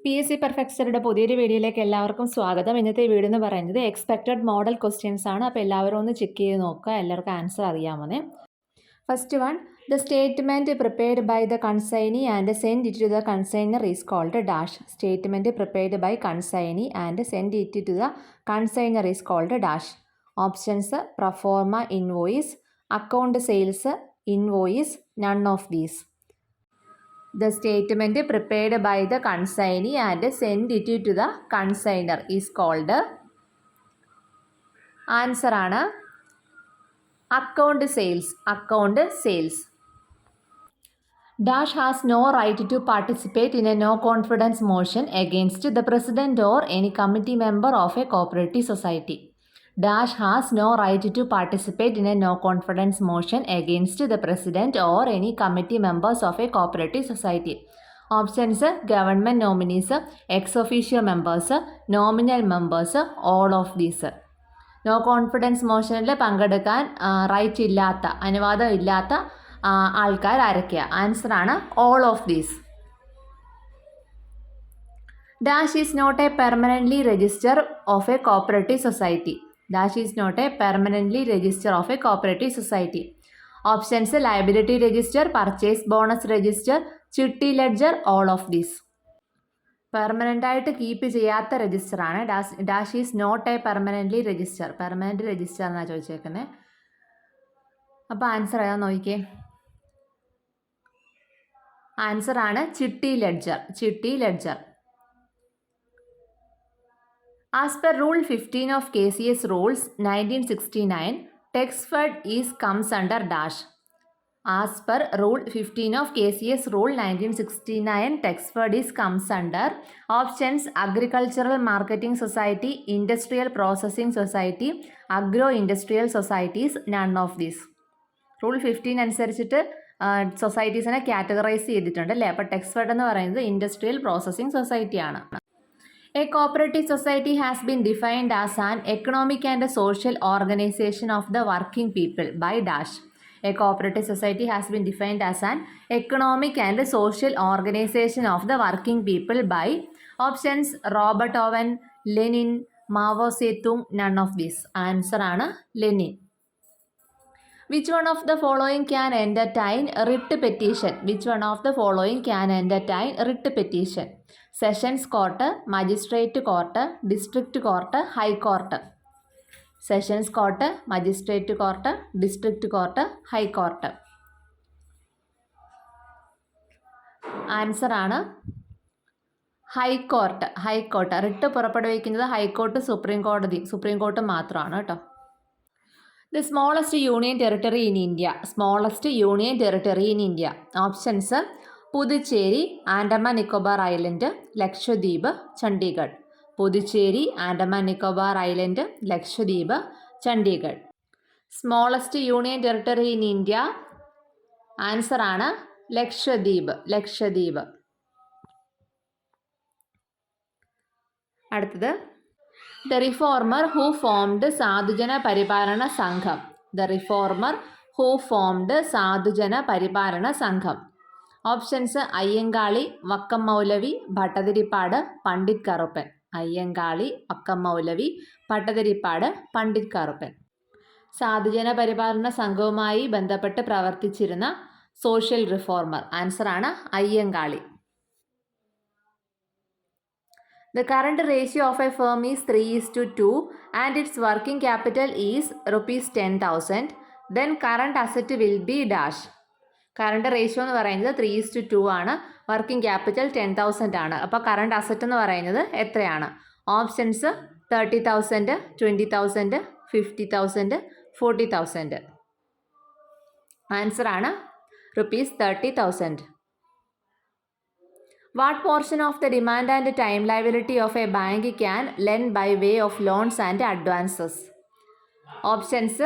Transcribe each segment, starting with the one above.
PSC perfect സ്റ്റഡിയുടെ പുതിയൊരു വീഡിയോയിലേക്ക് എല്ലാവർക്കും സ്വാഗതം. ഇന്നത്തെ വീഡിയോ എന്ന് പറയുന്നത് എക്സ്പെക്റ്റഡ് മോഡൽ ക്വസ്റ്റ്യൻസ് ആണ്. അപ്പോൾ എല്ലാവരും ഒന്ന് ചെക്ക് ചെയ്ത് നോക്കുക, എല്ലാവർക്കും ആൻസർ അറിയാമെന്ന്. First one, the statement prepared by the consignee and send it to the consignor is called dash. Statement prepared by consignee and send it to the consignor is called dash. Options: proforma invoice, account sales, invoice, none of these. The statement prepared by the consignee and sent it to the consignor is called. Answer ആണ് account sales. Account sales. Dash has no right to participate in a no confidence motion against the president or any committee member of a cooperative society. Dash has no right to participate in a no confidence motion against the president or any committee members of a cooperative society. Options: government nominees, ex officio members, nominal members, all of these. No confidence motionil പങ്കെടുക്കാൻ right ഇല്ലാത്ത, അനുവാദം ഇല്ലാത്ത ആൾക്കാർ ആരൊക്കെയാണ്? Answer ആണ് all of these. Dash is not a permanently register of a cooperative society. Dash is not a permanently register of a cooperative society. Options: liability register, purchase bonus register, chitti ledger, all of these. Permanent ആയിട്ട് keep ചെയ്യാത്ത register ആണ് dash is not a permanently register. Permanent register എന്നാണ് ചോദിച്ചേക്കുന്നത്. അപ്പോൾ answer ഏതാ നോക്കിക്കേ. Answer ആണ് ചിട്ടി ലെഡ്ജർ. ചിട്ടി ledger. As per Rule 15 of KCS Rules 1969, Texfed comes under dash. As per Rule 15 of KCS Rule 1969, Texfed comes under options: Agricultural Marketing Society, Industrial Processing Society, Agro-Industrial Societies, none of these. Rule 15 അനുസരിച്ചിട്ട് സൊസൈറ്റീസിനെ categorise ചെയ്തിട്ടുണ്ട് അല്ലേ. അപ്പോൾ Texfed എന്ന് പറയുന്നത് industrial processing സൊസൈറ്റിയാണ്. A cooperative society has been defined as an economic and social organization of the working people by dash. A cooperative society has been defined as an economic and social organization of the working people by options: Robert Owen, Lenin, Mao Zedong, none of these. Answer ആണ് Lenin. Which one of the following can entertain writ petition? Which one of the following can entertain writ petition? Sessions Court, Magistrate Court, District Court, High Court. Sessions Court, Magistrate Court, District Court, High Court. Answer ആണ് high court. High court writ പുറപ്പെടുവിക്കുന്നത് high court, supreme court മാത്രമാണ് കേട്ടോ. The smallest union territory in India. Smallest union territory in India. Options: Puducherry, Andaman Nicobar island, Lakshadweep, Chandigarh. Puducherry, Andaman Nicobar island, Lakshadweep, Chandigarh. Smallest union territory in India. Answer ആണ് ലക്ഷദ്വീപ്. ലക്ഷദ്വീപ്. അടുത്തത്, The reformer who formed sadhujana paripalana Sangham. The reformer who formed sadhujana paripalana Sangham. Options: Ayyankali, Vakkom മൗലവി, ഭട്ടതിരിപ്പാട്, പണ്ഡിറ്റ് കറുപ്പൻ. അയ്യങ്കാളി, വക്കം മൗലവി, ഭട്ടതിരിപ്പാട്, പണ്ഡിറ്റ് കറുപ്പൻ. സാധുജന പരിപാലന സംഘവുമായി ബന്ധപ്പെട്ട് പ്രവർത്തിച്ചിരുന്ന social reformer. Answer ആണ് Ayyankali. The current ratio of a firm is 3:2 and its working capital is ₹10,000. Then current asset will be dash. Current ratio എന്ന് പറയുന്നത് 3:2 ആണ്. Working capital 10,000 ആണ്. അപ്പോൾ കറണ്ട് അസറ്റ് എന്ന് പറയുന്നത് എത്രയാണ്? ഓപ്ഷൻസ്: 30,000, 20,000, 50,000, 40,000. ആൻസർ ആണ് ₹30,000. What portion of the demand and time liability of a bank can lend by way of loans and advances? Options: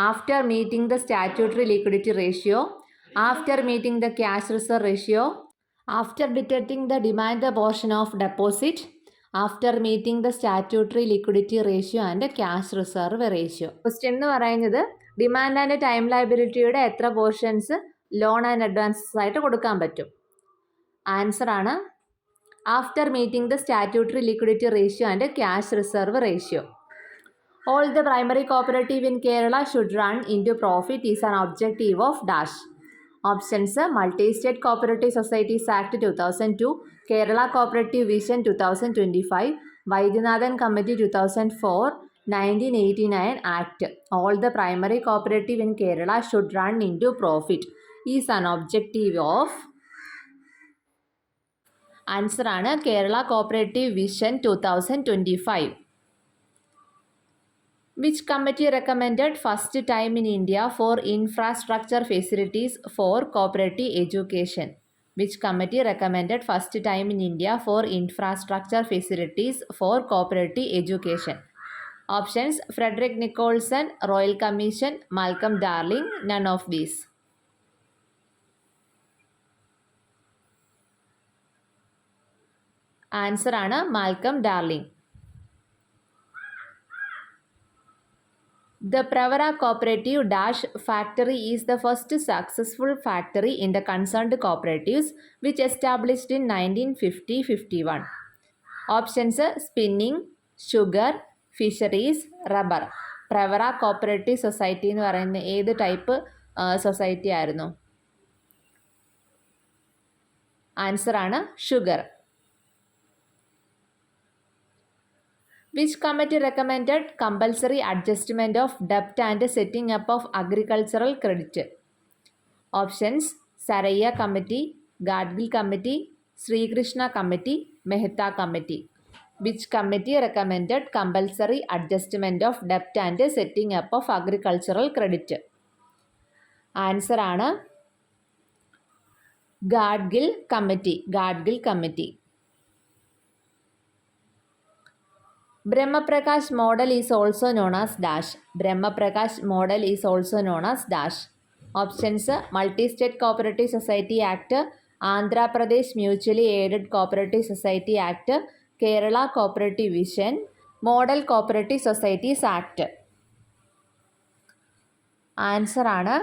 after meeting the statutory liquidity ratio, after meeting the cash reserve ratio, after deducting the demand portion of deposit, after meeting the statutory liquidity ratio and cash reserve ratio. Question എന്ന് പറയുന്നത് demand and time ലയബിലിറ്റിയുടെ എത്ര portions loan and advances ആയിട്ട് കൊടുക്കാൻ പറ്റും? Answer ആണ് after meeting the statutory liquidity ratio and cash reserve ratio. All the primary cooperative in Kerala should run into profit is an objective of dash. Options: Multi-State Cooperative Societies Act 2002, Kerala Cooperative Vision 2025, Vaidyanathan Committee 2004, 1989 Act. All the primary cooperative in Kerala should run into profit is an objective of. Answer ആണ് Kerala Cooperative Vision 2025. Which committee recommended first time in India for infrastructure facilities for cooperative education? Which committee recommended first time in India for infrastructure facilities for cooperative education? Options: Frederick Nicholson, Royal Commission, Malcolm Darling, none of these. Answer ആണ് Malcolm Darling. The Pravara Cooperative Dash Factory is the first successful factory in the concerned cooperatives which established in 1950-51. Options: spinning, sugar, fisheries, rubber. Pravara Cooperative Society എന്ന് പറയുന്ന ഏത് type society ആയിരുന്നു? Answer ആണ് sugar. Which committee recommended compulsory adjustment of debt and setting up of agricultural credit? Options: Saraiya Committee, Gadgil Committee, Sri Krishna Committee, Mehta Committee. Which committee recommended compulsory adjustment of debt and setting up of agricultural credit? Answer ആണ് Gadgil Committee. Gadgil Committee. Brahma Prakash model is also known as dash. Brahma Prakash model is also known as dash. Options: Multi-State Cooperative Society Act, Andhra Pradesh Mutually Aided Cooperative Society Act, Kerala Cooperative Vision, Model Cooperative Societies Act. Answer ആണ്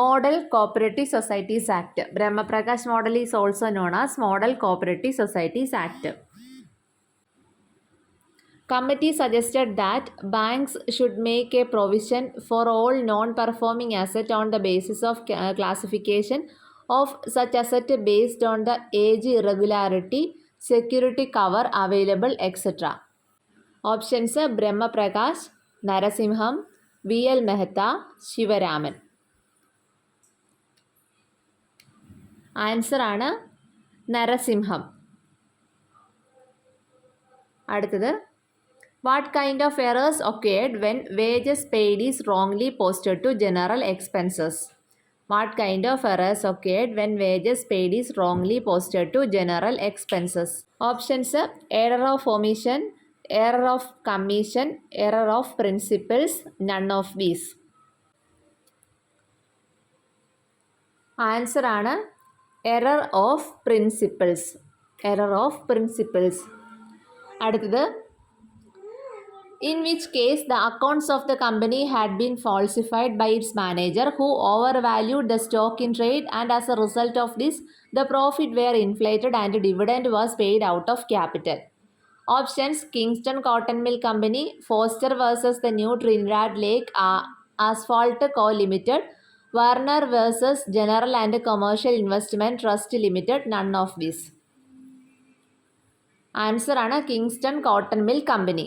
Model Cooperative Societies Act. Brahma Prakash model is also known as Model Cooperative Societies Act. Committee suggested that banks should make a provision for all non-performing assets on the basis of classification of such asset based on the age, irregularity, security cover available, etc. Options: Brahma Prakash, Narasimham, V.L. Mehta, Shivaraman. Answer ആണ് നരസിംഹം. അടുത്തത്, what kind of errors occurred when wages paid is wrongly posted to general expenses? What kind of errors occurred when wages paid is wrongly posted to general expenses? Options: error of omission, error of commission, error of principles, none of these. Answer ആണ് error of principles. Error of principles. അടുത്തത്, in which case the accounts of the company had been falsified by its manager who overvalued the stock in trade, and as a result of this the profit were inflated and dividend was paid out of capital. Options: Kingston Cotton Mill Company, Foster versus the New Trinidad Lake Asphalt Co. Limited, Warner versus General and Commercial Investment Trust Limited, none of this. Answer ആണ് Kingston Cotton Mill Company.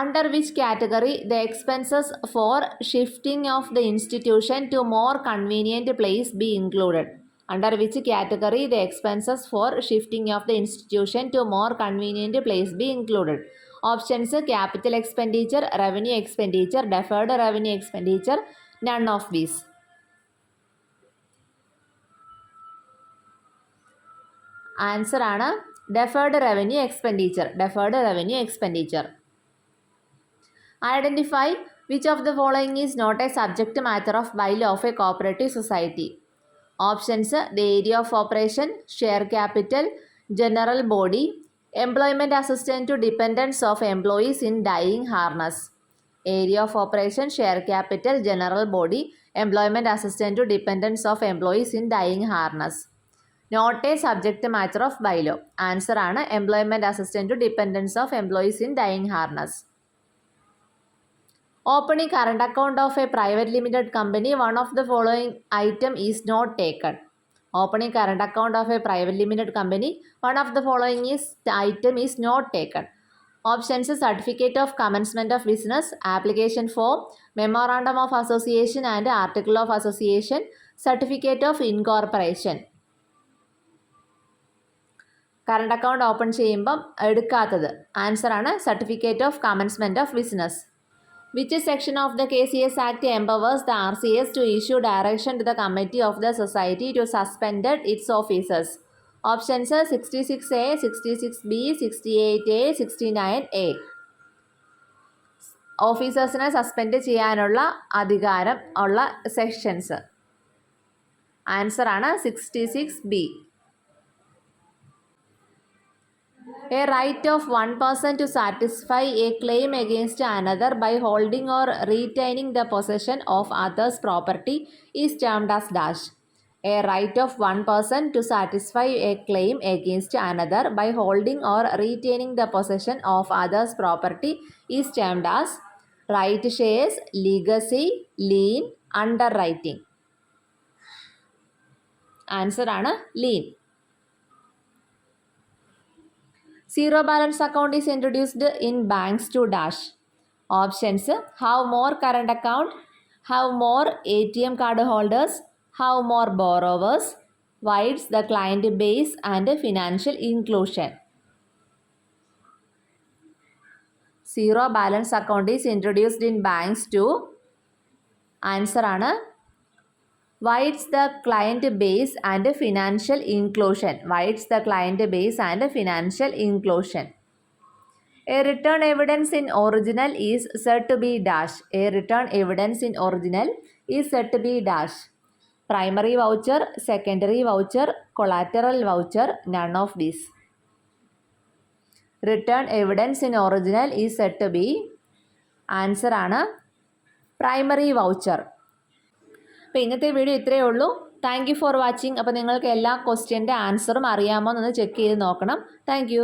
Under which category the expenses for shifting of the institution to more convenient place be included? Under which category the expenses for shifting of the institution to more convenient place be included? Options: capital expenditure, revenue expenditure, deferred revenue expenditure, none of these. Answer ആണ് deferred revenue expenditure. Deferred revenue expenditure. Identify which of the following is not a subject matter of bylaw of a cooperative society. Options: the area of operation, share capital, general body, employment assistance to dependents of employees in dyeing harness. Area of operation, share capital, general body, Employment assistant to dependents of employees in dying harness. Not a subject matter of bylaw. Answer ആണ് employment assistant to dependents of employees in dying harness. Opening current account of a private limited company, one of the following item is not taken. Opening current account of a private limited company, one of the following item is not taken. Options: certificate of commencement of business, application form, memorandum of association and article of association, certificate of incorporation. Current account open ചെയ്യുമ്പം എടുക്കാത്തത് answer ആണ് certificate of commencement of business. Which section of the KCS act empowers the RCS to issue direction to the committee of the society to suspend its officers? Options: 66A, 66B, 68A, 69A. ഓഫീസേഴ്സിനെ suspend ചെയ്യാനുള്ള അധികാരം ഉള്ള sections. Answer ആണ് 66B. A right of one person to satisfy a claim against another by holding or retaining the possession of others' property is termed as dash. A right of one person to satisfy a claim against another by holding or retaining the possession of others' property is termed as right shares, legacy, lien, underwriting. Answer ആണ് lien. Zero balance account is introduced in banks to dash. Options: have more current account, have more ATM card holders, have more borrowers, widens the client base and financial inclusion. Zero balance account is introduced in banks to answer ആണ് widens the client base and financial inclusion. Widens the client base and financial inclusion. A return evidence in original is said to be dash. A return evidence in original is said to be dash. Primary voucher, secondary voucher, collateral voucher, none of these. Return evidence in original is said to be answer ആണ് primary voucher. അപ്പോൾ ഇന്നത്തെ video ഇത്രയേ ഉള്ളൂ. Thank you for watching. അപ്പോൾ നിങ്ങൾക്ക് എല്ലാ ക്വസ്റ്റ്യൻ്റെ ആൻസറും അറിയാമോ എന്നൊന്ന് ചെക്ക് ചെയ്ത് നോക്കണം. Thank you.